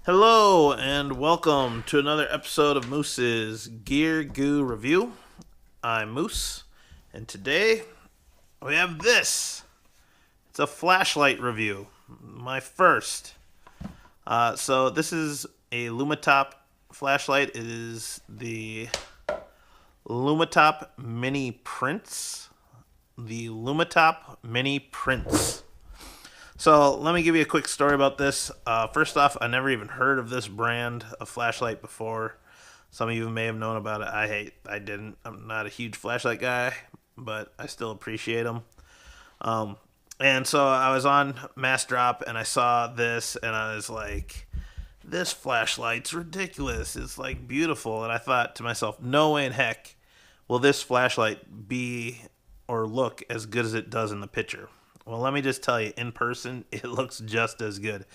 Hello and welcome to another episode of Moose's Gear Goo Review. I'm Moose, and today we have this. It's a flashlight review, my first. So this is a Lumintop flashlight. It is the Lumintop Mini Prince. The Lumintop Mini Prince. So let me give you a quick story about this. First off, I never even heard of this brand of flashlight before. Some of you may have known about it. I didn't. I'm not a huge flashlight guy, but I still appreciate them. And so I was on Mass Drop and I saw this and I was like, this flashlight's ridiculous. It's like beautiful. And I thought to myself, no way in heck will this flashlight be or look as good as it does in the picture. Well, let me just tell you, in person, it looks just as good.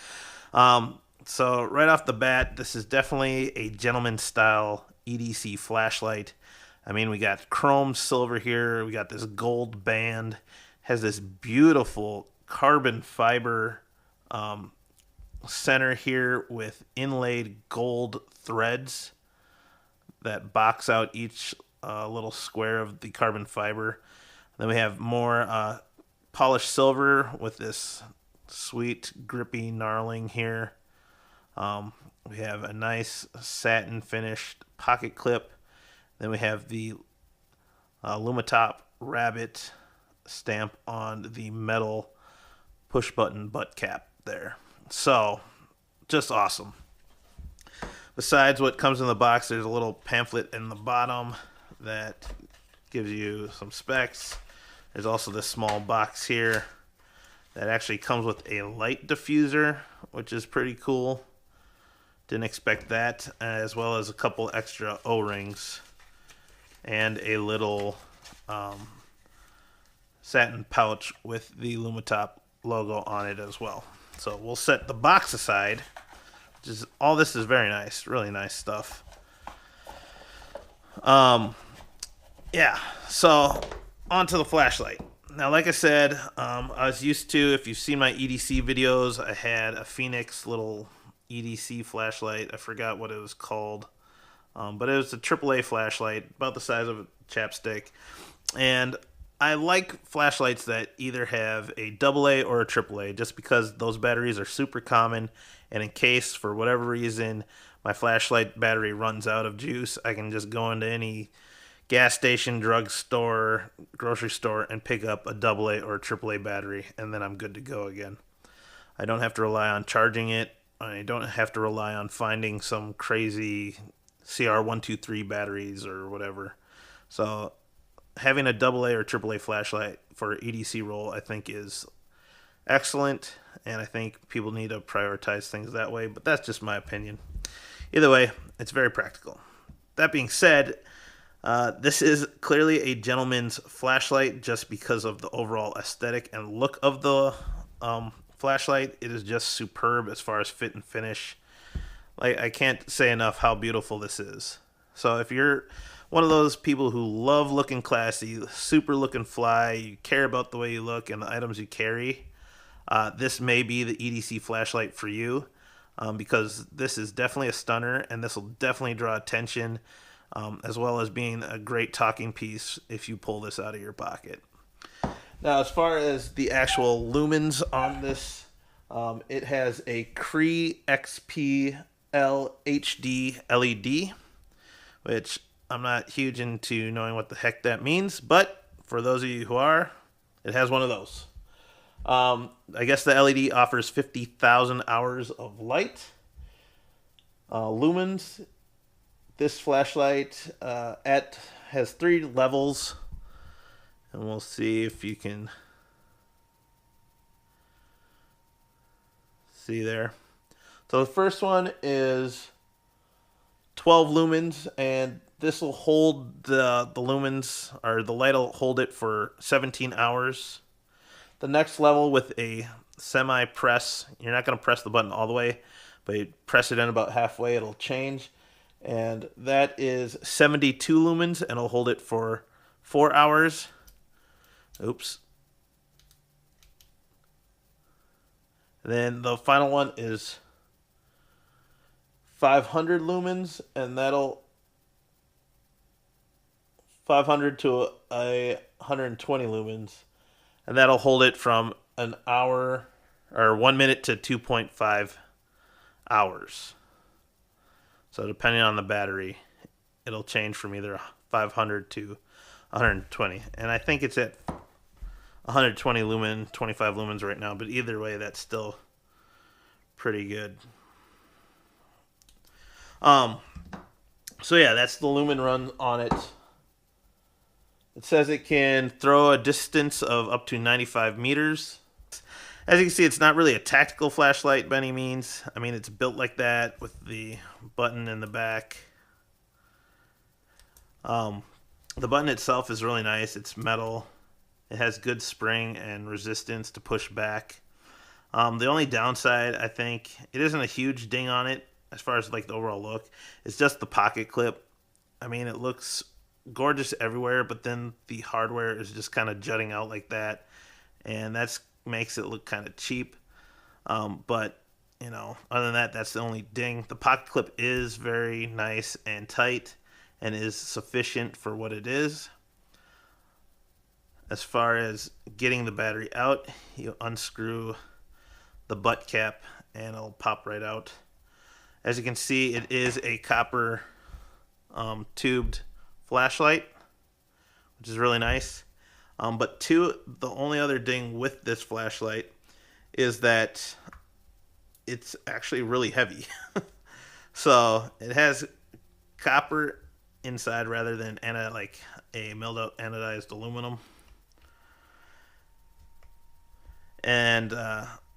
So right off the bat, this is definitely a gentleman style EDC flashlight. I mean, we got chrome silver here. We got this gold band. Has this beautiful carbon fiber center here with inlaid gold threads that box out each little square of the carbon fiber. Then we have more polished silver with this sweet grippy knarling here. We have a nice satin finished pocket clip. Then we have the Lumintop rabbit stamp on the metal push button butt cap there. So just awesome. Besides what comes in the box, there's a little pamphlet in the bottom that gives you some specs. There's also this small box here that actually comes with a light diffuser, which is pretty cool. Didn't expect that, as well as a couple extra O-rings and a little satin pouch with the Lumintop logo on it as well. So we'll set the box aside. Just all this is very nice, really nice stuff. Yeah, so onto the flashlight. Now, like I said, I was used to, if you've seen my EDC videos, I had a Phoenix little EDC flashlight. I forgot what it was called. But it was a AAA flashlight, about the size of a chapstick. And I like flashlights that either have a AA or a AAA, just because those batteries are super common. And in case, for whatever reason, my flashlight battery runs out of juice, I can just go into any gas station, drugstore, grocery store, and pick up a AA or a AAA battery, and then I'm good to go again. I don't have to rely on charging it. I don't have to rely on finding some crazy CR123 batteries or whatever. So having a AA or AAA flashlight for EDC roll, I think, is excellent, and I think people need to prioritize things that way, but that's just my opinion. Either way, it's very practical. That being said, this is clearly a gentleman's flashlight just because of the overall aesthetic and look of the flashlight. It is just superb as far as fit and finish. Like, I can't say enough how beautiful this is. So if you're one of those people who love looking classy, super looking fly, you care about the way you look and the items you carry, this may be the EDC flashlight for you, because this is definitely a stunner and this will definitely draw attention. As well as being a great talking piece if you pull this out of your pocket. Now, as far as the actual lumens on this, it has a Cree XP LHD LED, which I'm not huge into knowing what the heck that means, but for those of you who are, it has one of those. I guess the LED offers 50,000 hours of light. Lumens. This flashlight has 3 levels, and we'll see if you can see there. So the first one is 12 lumens, and this will hold the lumens, or the light will hold it for 17 hours. The next level with a semi-press, you're not going to press the button all the way, but you press it in about halfway, it'll change. And that is 72 lumens, and it'll hold it for 4 hours. Oops. Then the final one is 500 lumens, and that'll 500 to a 120 lumens, and that'll hold it from an hour or 1 minute to 2.5 hours. So depending on the battery, it'll change from either 500 to 120. And I think it's at 120 lumen, 25 lumens right now, but either way, that's still pretty good. So yeah, that's the lumen run on it. It says it can throw a distance of up to 95 meters. As you can see, it's not really a tactical flashlight by any means. I mean, it's built like that with the button in the back. The button itself is really nice. It's metal. It has good spring and resistance to push back. The only downside, I think, it isn't a huge ding on it as far as like the overall look. It's just the pocket clip. I mean, it looks gorgeous everywhere, but then the hardware is just kind of jutting out like that, and that's makes it look kind of cheap. But you know, other than that, that's the only ding. The pocket clip is very nice and tight and is sufficient for what it is. As far as getting the battery out, you unscrew the butt cap and it'll pop right out. As you can see, it is a copper tubed flashlight, which is really nice. But the only other ding with this flashlight is that it's actually really heavy. So it has copper inside rather than like a milled out anodized aluminum. And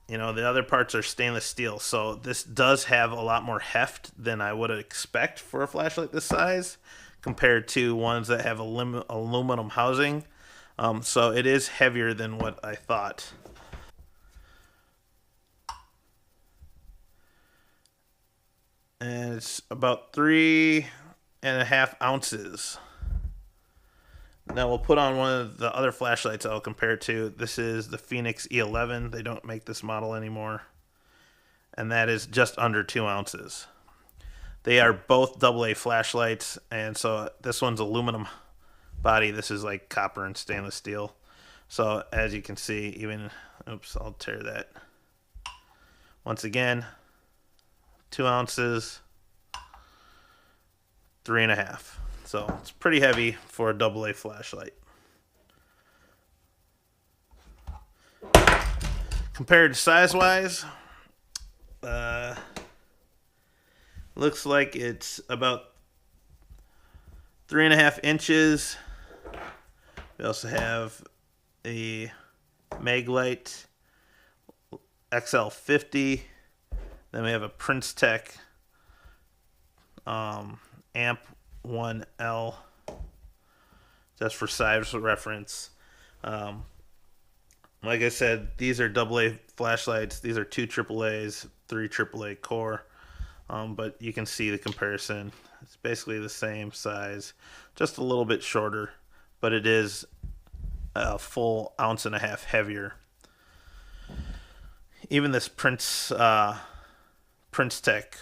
you know, the other parts are stainless steel, so this does have a lot more heft than I would expect for a flashlight this size compared to ones that have aluminum housing. So it is heavier than what I thought. And it's about 3.5 ounces. Now we'll put on one of the other flashlights I'll compare it to. This is the Phoenix E11. They don't make this model anymore. And that is just under 2 ounces. They are both AA flashlights, and so this one's aluminum body. This is like copper and stainless steel. So as you can see, even, oops, I'll tear that. Once again, 2 ounces, 3.5. So it's pretty heavy for a AA flashlight. Compared size-wise, looks like it's about 3.5 inches. We also have a Maglite XL50. Then we have a Prince Tech Amp 1L, just for size reference. Like I said, these are AA flashlights. These are 2 AAAs, 3 AAA core. But you can see the comparison. It's basically the same size, just a little bit shorter, but it is a full 1.5 ounces heavier. Even this Prince Tech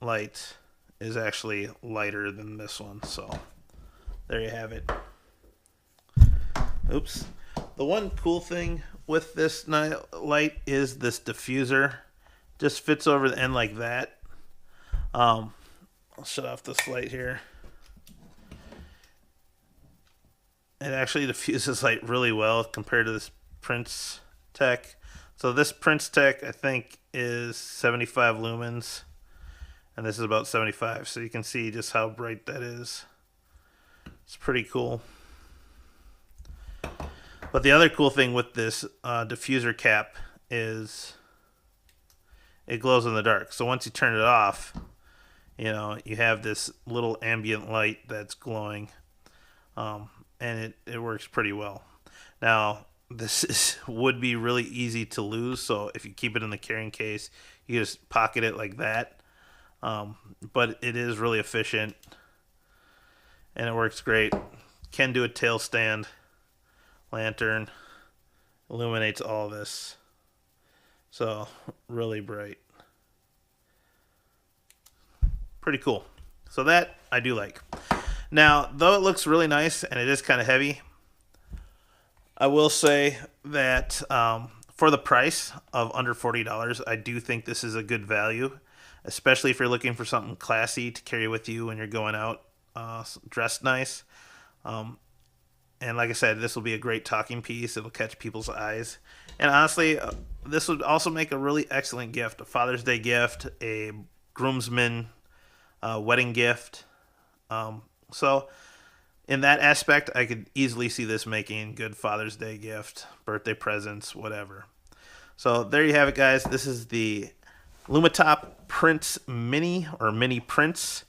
light is actually lighter than this one, so there you have it. Oops. The one cool thing with this light is this diffuser. Just fits over the end like that. I'll shut off this light here. It actually diffuses light really well compared to this Prince Tech. So this Prince Tech, I think, is 75 lumens. And this is about 75, so you can see just how bright that is. It's pretty cool. But the other cool thing with this diffuser cap is it glows in the dark. So once you turn it off, you know, you have this little ambient light that's glowing. And it works pretty well. Now, this would be really easy to lose, so if you keep it in the carrying case, you just pocket it like that. But it is really efficient and it works great. Can do a tail stand lantern, illuminates all this, so really bright. Pretty cool. So that I do like. Now, though it looks really nice and it is kind of heavy, I will say that for the price of under $40, I do think this is a good value, especially if you're looking for something classy to carry with you when you're going out dressed nice. And like I said, this will be a great talking piece. It'll catch people's eyes. And honestly, this would also make a really excellent gift, a Father's Day gift, a groomsman wedding gift. So in that aspect, I could easily see this making good Father's Day gift, birthday presents, whatever. So there you have it, guys. This is the Lumintop Prince Mini or Mini Prince.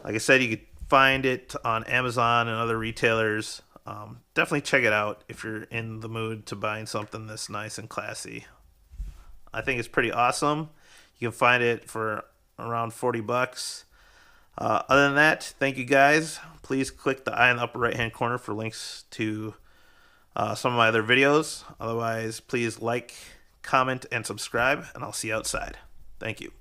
Like I said, you could find it on Amazon and other retailers. Definitely check it out if you're in the mood to buying something this nice and classy. I think it's pretty awesome. You can find it for around 40 bucks. Other than that, thank you guys. Please click the eye in the upper right hand corner for links to some of my other videos. Otherwise, please like, comment, and subscribe, and I'll see you outside. Thank you.